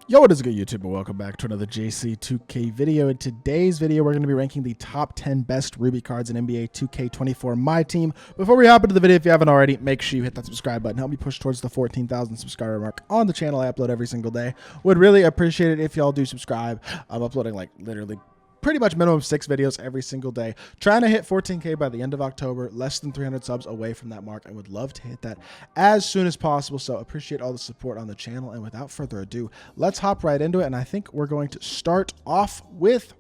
Yo, what is good, YouTube, and welcome back to another JC2K video. In today's video, we're going to be ranking the top 10 best Ruby cards in NBA 2K24 MyTEAM. Before we hop into the video, if you haven't already, make sure you hit that subscribe button. Help me push towards the 14,000 subscriber mark on the channel. I upload every single day. Would really appreciate it if y'all do subscribe. I'm uploading like literally pretty much minimum 6 videos every single day. Trying to hit 14K by the end of October, less than 300 subs away from that mark. I would love to hit that as soon as possible, so appreciate all the support on the channel. And without further ado, let's hop right into it. And I think we're going to start off with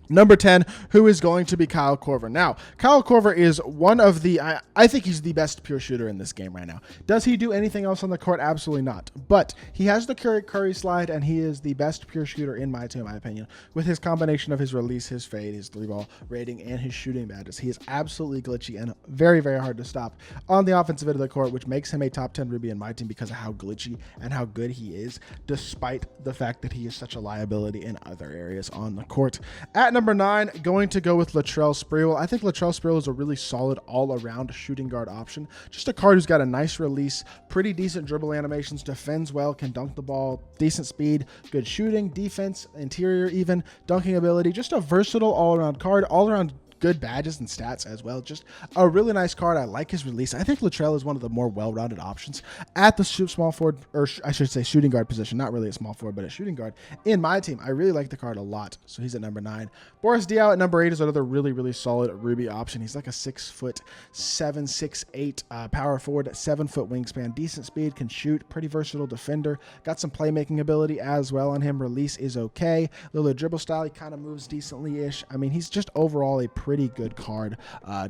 number 10, who is going to be Kyle Korver. Now, Kyle Korver is one of the, I think he's the best pure shooter in this game right now. Does he do anything else on the court? Absolutely not. But he has the Curry slide, and he is the best pure shooter in my team, in my opinion, with his combination of his release, his fade, his 3-ball rating, and his shooting badges. He is absolutely glitchy and very, very hard to stop on the offensive end of the court, which makes him a top 10 Ruby in my team because of how glitchy and how good he is, despite the fact that he is such a liability in other areas on the court. At number 9, going to go with Latrell Sprewell. I think Latrell Sprewell is a really solid all-around shooting guard option. Just a card who's got a nice release, pretty decent dribble animations, defends well, can dunk the ball, decent speed, good shooting, defense, interior even, dunking ability. Just a versatile all-around card, all-around good badges and stats as well. Just a really nice card. I like his release. I think Latrell is one of the more well-rounded options at the small forward, or I should say shooting guard position. Not really a small forward, but a shooting guard in my team. I really like the card a lot. So he's at number 9. Boris Diaw at number 8 is another really, really solid Ruby option. He's like a 6'7", 6'8" power forward, 7-foot wingspan, decent speed, can shoot, pretty versatile defender. Got some playmaking ability as well on him. Release is okay. Little dribble style, he kind of moves decently-ish. I mean, he's just overall a pretty good card.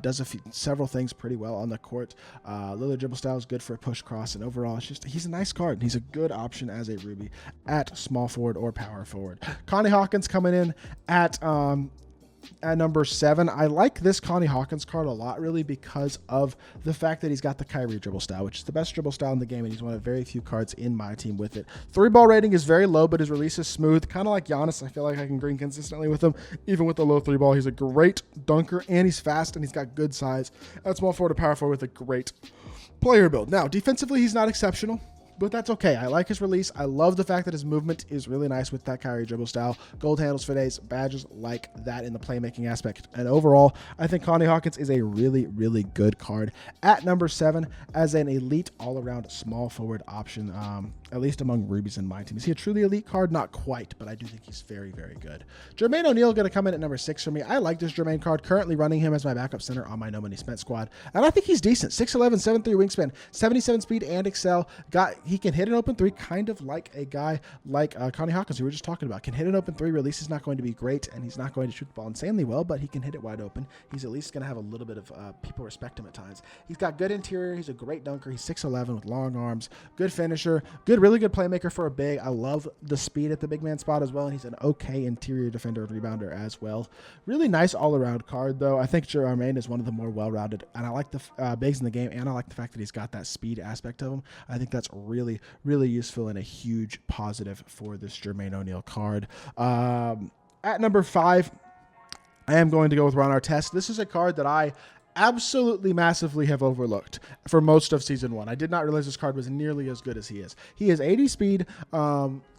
Does several things pretty well on the court. Little dribble style is good for a push cross, and overall it's just he's a nice card. He's a good option as a Ruby at small forward or power forward. Connie Hawkins coming in at number 7. I like this Connie Hawkins card a lot, really, because of the fact that he's got the Kyrie dribble style, which is the best dribble style in the game, and he's one of very few cards in my team with it. 3-ball rating is very low, but his release is smooth, kind of like Giannis. I feel like I can green consistently with him, even with the low 3-ball. He's a great dunker, and he's fast, and he's got good size at small forward to power forward with a great player build. Now, defensively, he's not exceptional, but that's okay. I like his release. I love the fact that his movement is really nice with that Kyrie dribble style. Gold handles for days, badges like that in the playmaking aspect. And overall, I think Connie Hawkins is a really, really good card at number 7 as an elite all-around small forward option, at least among Rubies in my team. Is he a truly elite card? Not quite, but I do think he's very, very good. Jermaine O'Neal going to come in at number 6 for me. I like this Jermaine card, currently running him as my backup center on my No Money Spent squad. And I think he's decent. 6'11", 7'3" wingspan, 77 speed and excel. He can hit an open 3, kind of like a guy like Connie Hawkins, who we were just talking about. Can hit an open 3. Release is not going to be great, and he's not going to shoot the ball insanely well, but he can hit it wide open. He's at least going to have a little bit of people respect him at times. He's got good interior. He's a great dunker. He's 6'11" with long arms, good finisher, really good playmaker for a big. I love the speed at the big man spot as well, and he's an okay interior defender and rebounder as well. Really nice all-around card, though. I think Jermaine is one of the more well-rounded, and I like the bigs in the game, and I like the fact that he's got that speed aspect of him. I think that's really useful and a huge positive for this Jermaine O'Neal card. At number 5, I am going to go with Ron Artest. This is a card that I absolutely massively have overlooked for most of season 1. I did not realize this card was nearly as good as he is. He is 80 speed,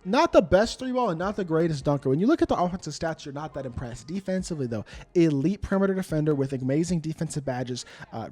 not the best 3-ball and not the greatest dunker. When you look at the offensive stats, you're not that impressed. Defensively, though, elite perimeter defender with amazing defensive badges,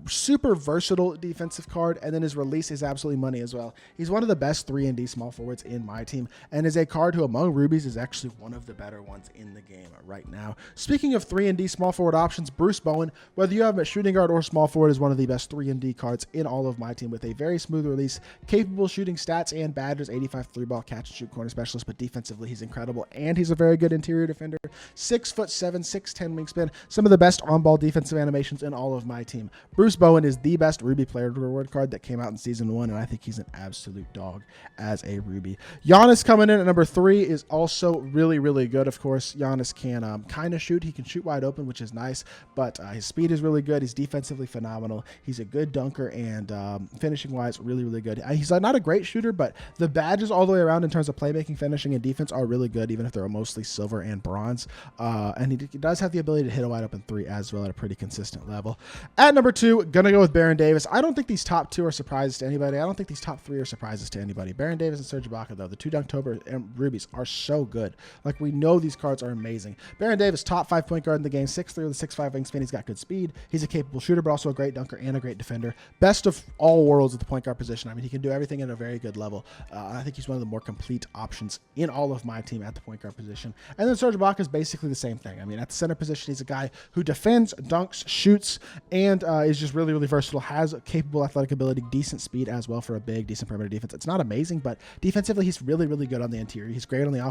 super versatile defensive card, and then his release is absolutely money as well. He's one of the best 3-and-D small forwards in my team, and is a card who among Rubies is actually one of the better ones in the game right now. Speaking of 3-and-D small forward options, Bruce Bowen, whether you have him at shooting guard or small forward, is one of the best 3-and-D cards in all of my team, with a very smooth release, capable shooting stats and badges, 85 3-ball catch and shoot corner specialist, but defensively he's incredible, and he's a very good interior defender. 6'7", 6'10" wingspan, some of the best on-ball defensive animations in all of my team. Bruce Bowen is the best Ruby player reward card that came out in season 1, and I think he's an absolute dog as a Ruby. Giannis coming in at number 3 is also really good. Of course, Giannis can kind of shoot. He can shoot wide open, which is nice, but his speed is really good. He's defensively phenomenal. He's a good dunker, and finishing wise, really good. He's not a great shooter, but the badges all the way around in terms of playmaking playmaking, finishing, and defense are really good, even if they're mostly silver and bronze. And he does have the ability to hit a wide open 3 as well at a pretty consistent level. At number 2, gonna go with Baron Davis. I don't think these top 2 are surprises to anybody. I don't think these top 3 are surprises to anybody. Baron Davis and Serge Ibaka, though, the 2 Dunktober and Rubies are so good. Like, we know these cards are amazing. Baron Davis, top 5 point guard in the game, 6'3" with a 6'5" wingspan. He's got good speed. He's a capable shooter, but also a great dunker and a great defender. Best of all worlds at the point guard position. I mean, he can do everything at a very good level. I think he's one of the more complete options in all of my team at the point guard position. And then Serge Ibaka is basically the same thing. I mean, at the center position, he's a guy who defends, dunks, shoots, and is just really, really versatile, has capable athletic ability, decent speed as well for a big, decent perimeter defense. It's not amazing, but defensively, he's really, really good on the interior. He's great on the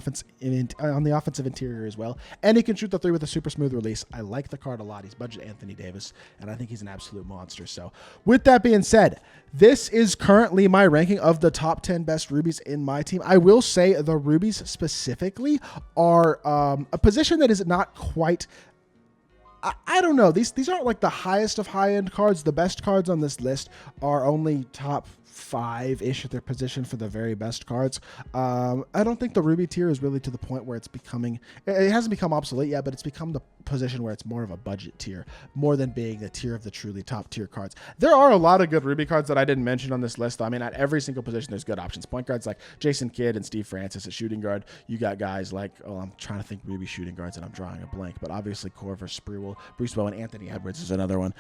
offensive interior as well, and he can shoot the 3 with a super smooth release. I like the card a lot. He's budget Anthony Davis, and I think he's an absolute monster. So with that being said, this is currently my ranking of the top 10 best Rubies in my team. I will say the Rubies specifically are a position that is not quite... I don't know. These aren't like the highest of high-end cards. The best cards on this list are only top 5-ish at their position for the very best cards. I don't think the Ruby tier is really to the point where it's becoming... It hasn't become obsolete yet, but it's become the position where it's more of a budget tier, more than being the tier of the truly top tier cards. There are a lot of good Ruby cards that I didn't mention on this list. I mean, at every single position, there's good options. Point guards like Jason Kidd and Steve Francis. At shooting guard, you got guys like, I'm trying to think Ruby shooting guards, and I'm drawing a blank, but obviously Corver, Sprewell, Bruce Bowen, Anthony Edwards is another one.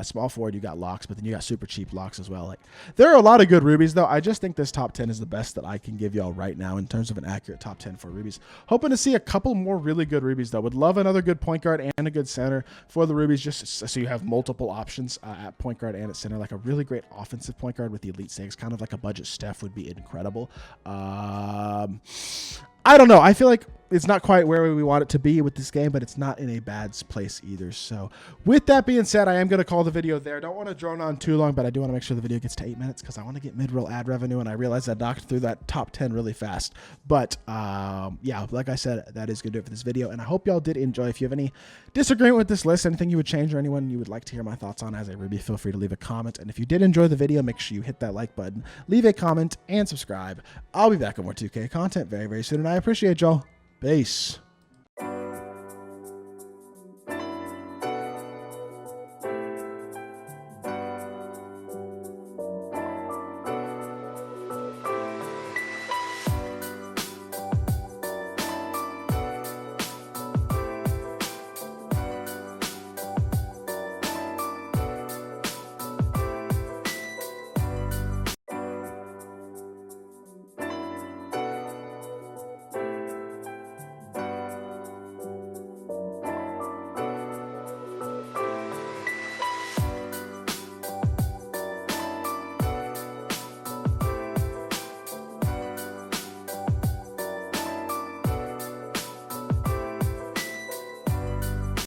Small forward, you got Locks, but then you got super cheap Locks as well. Like, there are a lot of good Rubies, though. I just think this top 10 is the best that I can give y'all right now in terms of an accurate top 10 for Rubies. Hoping to see a couple more really good Rubies, though. Would love another good point guard and a good center for the Rubies, just so you have multiple options at point guard and at center. Like a really great offensive point guard with the Elite 6, kind of like a budget Steph would be incredible. I don't know. I feel like it's not quite where we want it to be with this game, but it's not in a bad place either. So with that being said, I am going to call the video there. Don't want to drone on too long, but I do want to make sure the video gets to 8 minutes because I want to get mid-roll ad revenue, and I realized I knocked through that top 10 really fast. But yeah, like I said, that is going to do it for this video, and I hope y'all did enjoy. If you have any disagreement with this list, anything you would change, or anyone you would like to hear my thoughts on as a Ruby, feel free to leave a comment. And if you did enjoy the video, make sure you hit that like button, leave a comment, and subscribe. I'll be back with more 2K content very, very soon, and I appreciate y'all. Peace.